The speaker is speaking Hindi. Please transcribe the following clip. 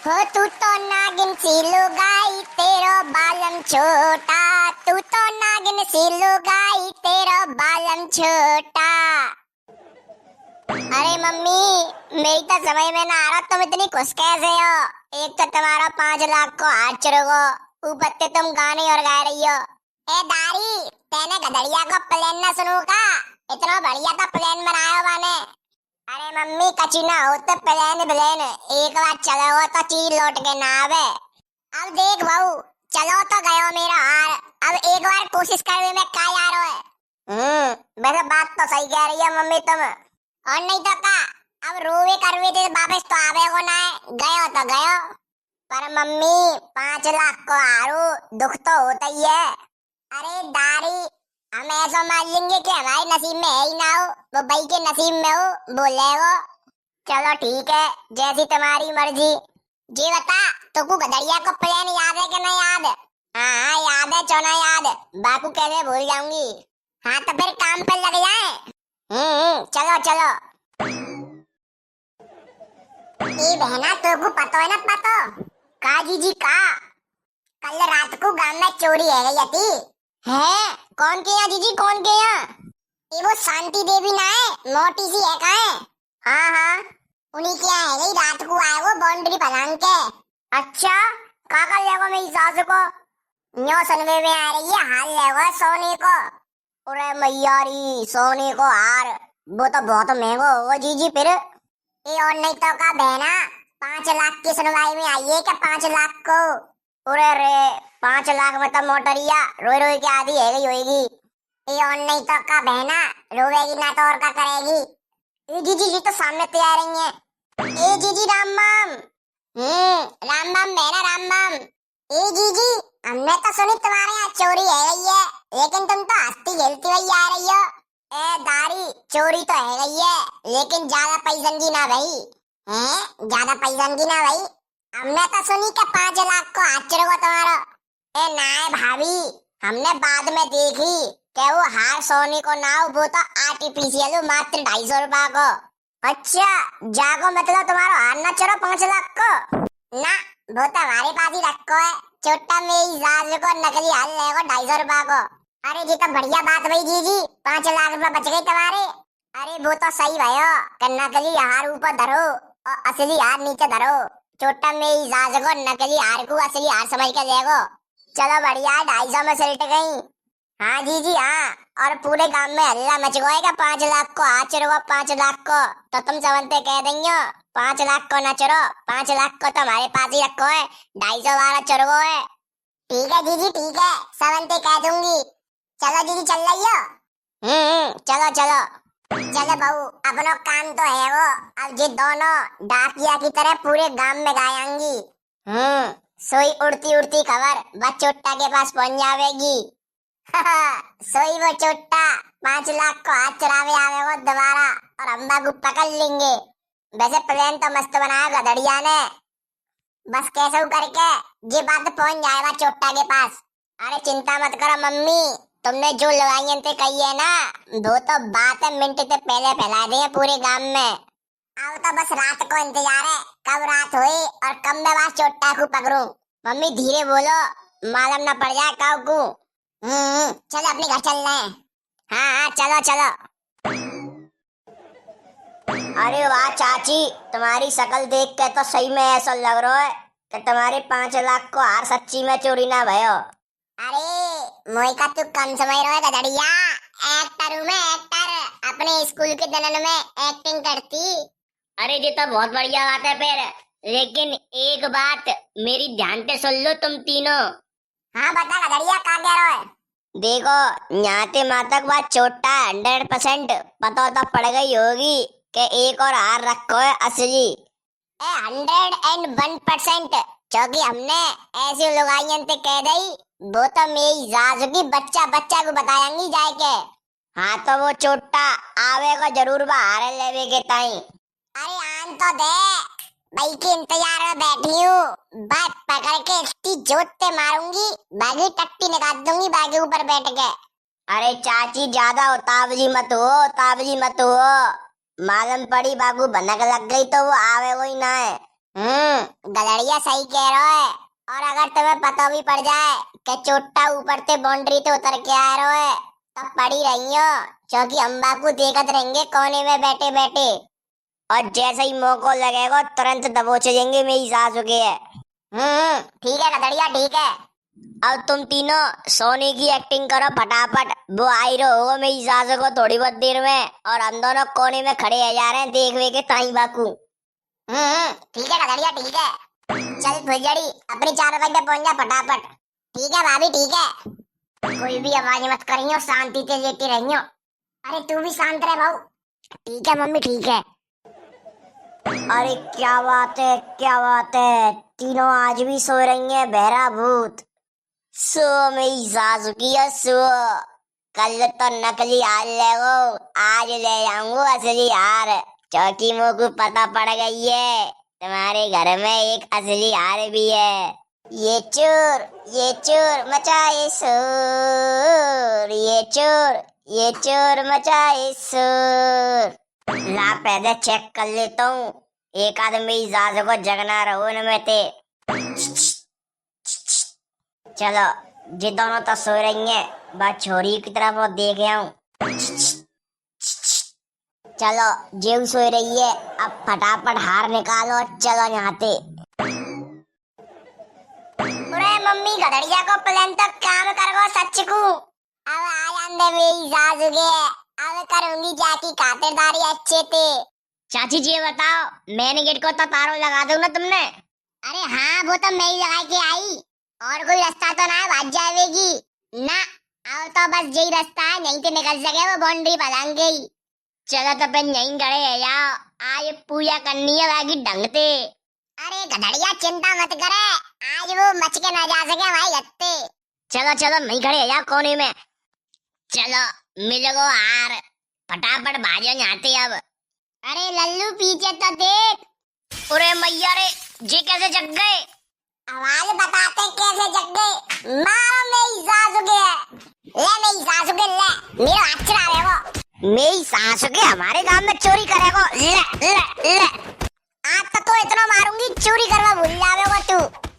हो तू तो नागिन सी लुगाई तेरो बालम छोटा। तू तो नागिन सी लुगाई तेरो बालम छोटा। अरे मम्मी, मेरी तो समझ में ना आ रहा तुम इतनी खुश कैसे हो। एक तो तुम्हारा 5 लाख को हाथ चढ़ोगो, ऊपर से तुम गाने और गा रही हो। ए दारी, तेने गधड़िया का प्लान ना सुनू का? इतना बढ़िया तो प्लान बनाया मैंने। अरे मम्मी, कची ना हो तो प्लान प्लान, एक बार चलो हो तो चीज लौट के ना आवे। अब देख बहू, चलो तो गयो मेरा हार, अब एक बार कोशिश कर भी मैं क्या यार है। वैसे बात तो सही कह रही है मम्मी तुम। और नहीं तो का, अब रोवे करवे थे वापस तो आवे को ना है, गयो तो गयो। पर मम्मी, 5 लाख को हारू दुख तो होता ही है। अरे दारी, हम ऐसा मान लेंगे कि हमारे नसीब में है ही ना हो, वो भाई के नसीब में हो, बोले वो। चलो ठीक है, जैसी तुम्हारी मर्जी। जी बता, तुमको गधड़िया को प्लान याद है कि नहीं याद? हाँ हाँ याद है, चौना याद। बापू कैसे भूल जाऊंगी। हाँ तो फिर काम पे लग जाए। चलो चलो। ये बहना तुमको पता है ना, पता का जीजी का? कल रात को गांव में चोरी है गई थी। है? कौन के यहाँ जीजी, कौन के यहाँ? ये वो शांति देवी ना है, मोटी सी है का है? हाँ हाँ, उन्हीं के यहाँ है गई, रात को आए वो बाउंड्री फलांग के। अच्छा, का कर लेगा मेरी सास को? न्यो सनवे में आ रही है, हाल लेगा सोने को। अरे मैयारी, सोने को हार, वो तो बहुत महंगा होगा जीजी फिर। ये और नहीं तो का बहना, 5 लाख की सुनवाई में आई है क्या? 5 लाख को? अरे रे, 5 लाख में तो मोटरिया रोई रोई के आधी है गई होगी। ये और नहीं तो का बहना, रोवेगी ना तो और क्या करेगी। ये जीजी जी तो सामने तो आ रही है। ए जीजी राम राम। राम राम बहना, राम राम। ए जीजी, हमने तो सुनी तुम्हारे यहाँ चोरी है गई है, लेकिन तुम तो हंसती खेलती हुई आ रही हो। ए दारी, चोरी तो है गई है, लेकिन ज्यादा पैसन की ना भाई। हैं? ज्यादा पैसन की ना भाई? हमने तो सुनी कि 5 लाख को हाथ चढ़ेगा तुम्हारा। ए ना भाभी, हमने बाद में देखी कि वो हार सोने को ना हो, वो तो आर्टिफिशियल हो, मात्र 250 रुपया को। अच्छा, जागो मतलब तुम्हारा हार ना चढ़ो 5 लाख को? ना, वो तो हमारे पास ही रखो है, छोटा मेरी सास को नकली हार लेगा 250 रुपया को। अरे जी तो बढ़िया बात भाई जीजी, 5 लाख रुपए बच गए तुम्हारे। अरे वो तो सही भयो, कि नकली हार ऊपर धरो और असली हार नीचे धरो। छोटा मेरी सास को नकली हार को असली हार समझ के लेगो। चलो बढ़िया, 250 में सिलट गई। हाँ जीजी हाँ, और पूरे गांव में हल्ला मच गएगा, 5 लाख को हाथ चढ़ो, 5 लाख को। तो तुम समझते कह देंगे 5 लाख को न चढ़ो, 5 लाख को तो हमारे पास ही रखो है, 250 वाला चढ़ो है। ठीक है जीजी ठीक है, समझते कह दूंगी। चलो दीदी चल रही हो? चलो चलो। चलो बहू, अपनो काम तो है वो, अब ये दोनों डाकिया की तरह पूरे गांव में गाएंगी। सोई उड़ती उड़ती खबर बस चोट्टा के पास पहुंच जावेगी। सोई वो चोट्टा 5 लाख को हाथ चढ़ावे आवे वो दोबारा, और अम्बा को पकड़ लेंगे। वैसे प्लान तो मस्त बनाया गधड़िया ने, बस कैसे करके ये बात पहुंच जाएगा चोट्टा के पास। अरे चिंता मत करो मम्मी, तुमने जो लगाई थे कही है ना, वो तो बात है मिनट से पहले फैला दी है पूरे गांव में। अब तो बस रात को इंतजार है, कब रात हुई और कब मैं वहां चोट्टा को पकड़ूं। मम्मी धीरे बोलो, मालूम ना पड़ जाए काऊ को। चलो अपने घर चल रहे हैं। हाँ हाँ चलो चलो। अरे वाह चाची, तुम्हारी शक्ल देख के तो सही में ऐसा लग रहा है कि तुम्हारे 5 लाख को हार सच्ची में चोरी ना भयो। अरे मोई का तू कम समझ रहा है गधड़िया, एक्टर हूँ मैं एक्टर, अपने स्कूल के दिनों में एक्टिंग करती। अरे ये तो बहुत बढ़िया बात है फिर, लेकिन एक बात मेरी ध्यान से सुन लो तुम तीनों। हाँ बता गधड़िया, क्या कह रहा है? देखो न्याते मातक बात छोटा 100% पता तो पड़ गई होगी कि एक और हार रखो है असली। 101%, क्योंकि हमने ऐसे लुगाइयन ते कह दई, वो तो मेरी जाज की बच्चा बच्चा को बताएंगी जाए के। हाँ तो वो छोटा आवेगा जरूर बाहर लेवे के ताई। अरे आन तो दे, भाई के इंतजार में बैठी हूँ, बात पकड़ के इतनी जोत पे मारूंगी, बागी टट्टी निकाल दूंगी बागी ऊपर बैठ के। अरे चाची ज्यादा उतावली मत हो, उतावली मत हो, मालूम पड़ी बागू भनक लग गई तो वो आवे वही ना है। गलड़िया सही कह रहा है। और अगर तुम्हें पता भी पड़ जाए कि चोटा ऊपर से बाउंड्री तो उतर के आ रहा है, तब पड़ी रही हो, क्योंकि हम बाकू देखत रहेंगे कोने में बैठे बैठे। और जैसे ही मौका लगेगा तुरंत दबोच देंगे मेरी सासू के। ठीक है गदड़िया ठीक है। अब तुम तीनों सोने की एक्टिंग करो फटाफट, वो आई रहो मेरी सासू को थोड़ी बहुत देर में, और हम दोनों कोने में खड़े है जा रहे हैं देख वे के ताई बाकू। ठीक है गदड़िया ठीक है। चल फुलझड़ी अपनी 4 बजे पे पहुंच जा फटाफट। ठीक है भाभी ठीक है। कोई भी आवाज मत करियो, शांति से लेटी रहियो। अरे तू भी शांत रह भाऊ। ठीक है मम्मी ठीक है। अरे क्या बात है क्या बात है, तीनों आज भी सो रही हैं बहरा भूत। सो मेरी सासू की सो। कल तो नकली हार ले वो, आज ले जाऊंगा असली हार, क्योंकि मुझको पता पड़ गई है तुम्हारे घर में एक असली हार भी है। ये चोर मचाए शोर, ये चोर मचाए शोर। ला पहले चेक कर लेता हूँ, एक आदमी सासू को जगना रहो इनमें ते। चलो ये दोनों तो सो रही हैं, बस छोरी की तरफ वो देख आऊं। चलो जेऊ सो रही है, अब फटाफट हार निकालो, चलो यहाँ से। अरे मम्मी गधड़िया को प्लान तो काम करो सच को। अब आ जाने मेरी सासू के, अब करूंगी जाकी खातिरदारी अच्छे से। चाची जी ये बताओ, मैंने गेट को तो तारों लगा दूं ना तुमने? अरे हाँ वो तो मैं ही लगा के आई, और कोई रास्ता तो ना है भाग जाएगी ना। अब तो बस यही रास्ता है, यहीं से निकल सके वो बाउंड्री पलांग गई। चलो तो फिर यहीं खड़े है जाओ, आज पूजा करनी है बाकी ढंग से। अरे गधड़िया चिंता मत करे, आज वो मच के ना जा सके भाई गत्ते। चलो चलो नहीं खड़े है जाओ कोने में। चलो मिल गो हार, फटाफट भाजो जाते अब। अरे लल्लू पीछे तो देख। अरे मैया रे जी कैसे जग गए? आवाज बताते कैसे जग गए। मारो मेरी सासू के, ले मेरी सासू के, ले मेरा हाथ चला रहे वो। मेरी सासू के हमारे गांव में चोरी करेगो, ले ले ले। आज तो इतना मारूंगी चोरी करवा भूल जावेगो तू।